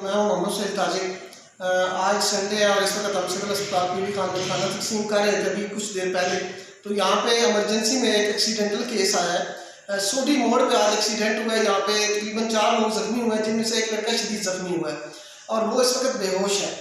मैं हूँ मोहम्मद सैयद ताजिक। आज संडे है और इस वक्त हम सिविल अस्पताल पीडी खान में खाना तकसीम कर रहे थे अभी कुछ देर पहले। तो यहाँ पे इमरजेंसी में एक एक्सीडेंटल केस आया है। सोडी मोड़ पे आज एक्सीडेंट हुआ है। यहाँ पे तकरीबन 4 लोग जख्मी हुए हैं, जिनमें से एक लड़का शदीद जख्मी हुआ है और वो इस वक्त बेहोश है।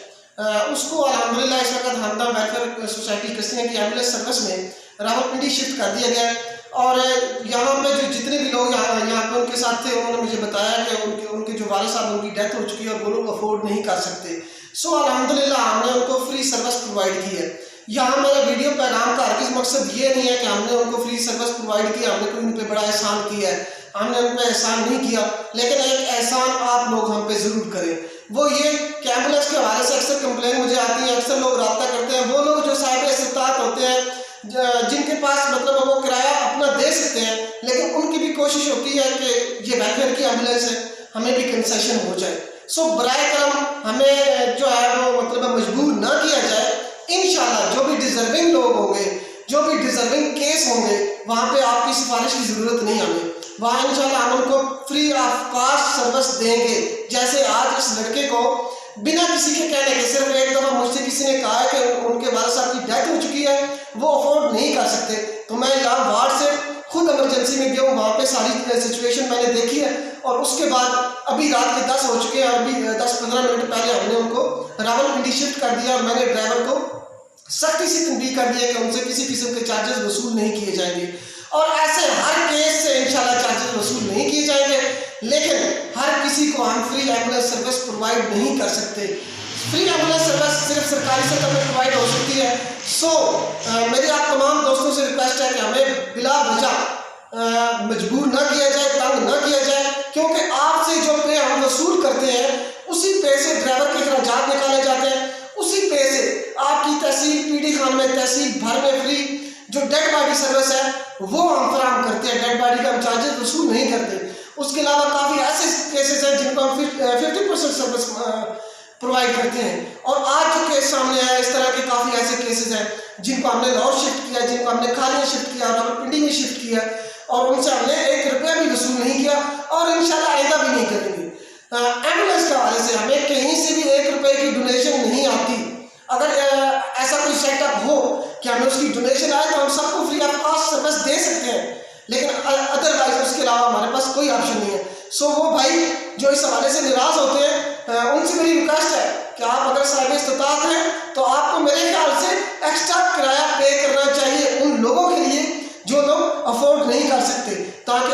उसको अल्हम्दुलिल्लाह इस वक्त हमदम वेलफेयर सोसाइटी कस्तियाँ की एम्बुलेंस सर्विस में रावलपिंडी शिफ्ट कर दिया गया है। और यहाँ पे जो जितने भी लोग यहाँ पे उनके साथ थे, उन्होंने मुझे बताया कि उनके जो वाले साहब उनकी डेथ हो चुकी है और वो लोग अफोर्ड नहीं कर सकते। सो अल्हम्दुलिल्लाह हमने उनको फ्री सर्विस प्रोवाइड की है। यहाँ मेरा वीडियो पैगाम का हरगिज़ मकसद ये नहीं है कि हमने उनको फ्री सर्विस प्रोवाइड किया, हमने कोई उन पर बड़ा एहसान किया है, हमने उन पर एहसान नहीं किया। लेकिन एक एहसान आप लोग हम पे ज़रूर करें, वो ये कि एम्बुलेंस के हवाले से अक्सर कंप्लेन मुझे आती है, अक्सर लोग रब्ता करते हैं। वो लोग जो साहिब इस्तात होते हैं, जिनके पास मतलब वो किराया अपना दे सकते हैं, लेकिन उनकी भी कोशिश होती है कि ये वेलफेयर की एम्बुलेंस है, हमें भी कंसेशन हो जाए। सो बराए करम हमें जो है वो मतलब मजबूर ना किया जाए। इंशाल्लाह जो भी डिजर्विंग लोग होंगे, जो भी डिजर्विंग केस होंगे, वहाँ पे आपकी सिफारिश की ज़रूरत नहीं हमें, वहाँ इंशाल्लाह हम उनको फ्री ऑफ कॉस्ट सर्विस देंगे। जैसे आज इस लड़के को बिना किसी के कहने के सिर्फ एक दफ़ा मुझसे किसी ने कहा है कि उनके वाले साहब की डेथ हो चुकी है, वो अफोर्ड नहीं कर सकते, तो मैं यहाँ वार्ड से खुद इमरजेंसी में गया हूँ, वहाँ पे सारी सिचुएशन मैंने देखी है। और उसके बाद अभी रात के 10 हो चुके हैं, अभी 10-15 मिनट पहले हमने उनको रावलपिंडी शिफ्ट कर दिया और मैंने ड्राइवर को सख्ती से तंबीह कर दिया कि उनसे किसी किस्म के चार्जेस वसूल नहीं किए जाएंगे। और ऐसे हर केस से इंशाल्लाह चार्जेस वसूल नहीं किए जाएंगे, लेकिन हर किसी को हम फ्री एम्बुलेंस सर्विस प्रोवाइड नहीं कर सकते। फ्री एम्बुलेंस सर्विस सिर्फ सरकारी सतह पर प्रोवाइड हो सकती है। सो मेरी आप तमाम दोस्तों से रिक्वेस्ट है कि हमें बिला वजह मजबूर ना किया जाए, तंग ना किया जाए, क्योंकि आपसे जो पे हम वसूल करते हैं उसी पे से ड्राइवर के खर्चात निकाले जाते हैं, उसी पे से आपकी तहसील पीडी खान में तहसील भर में फ्री जो डेड बॉडी सर्विस है वो हम फराहम करते हैं। डेड बॉडी का हम चार्जेस वसूल नहीं करते। उसके अलावा काफ़ी ऐसे केसेस हैं जिनको हम 50% सर्विस प्रोवाइड करते हैं। और आज जो केस सामने आया, इस तरह के काफ़ी ऐसे केसेस हैं जिनको हमने लाहौर शिफ्ट किया, जिनको हमने खालियाँ शिफ्ट किया, रावलपिंडी में शिफ्ट किया और उनसे हमने 1 रुपया भी वसूल नहीं किया और इंशाल्लाह आइंदा भी नहीं करेंगे। एम्बुलेंस के हवाले से हमें कहीं से भी 1 रुपये की डोनेशन नहीं आती। अगर ऐसा कोई सेटअप हो कि हमें उसकी डोनेशन आए तो हम सबको फ्री ऑफ कॉस्ट सर्विस दे सकते हैं, लेकिन अदरवाइज उसके अलावा हमारे पास कोई ऑप्शन नहीं है। सो वो भाई जो इस हवाले से निराश होते हैं, उनसे मेरी रिक्वेस्ट है कि आप अगर साहिब इस्तात हैं तो आपको मेरे ख्याल से एक्स्ट्रा किराया पे करना चाहिए उन लोगों के लिए जो लोग अफोर्ड नहीं कर सकते, ताकि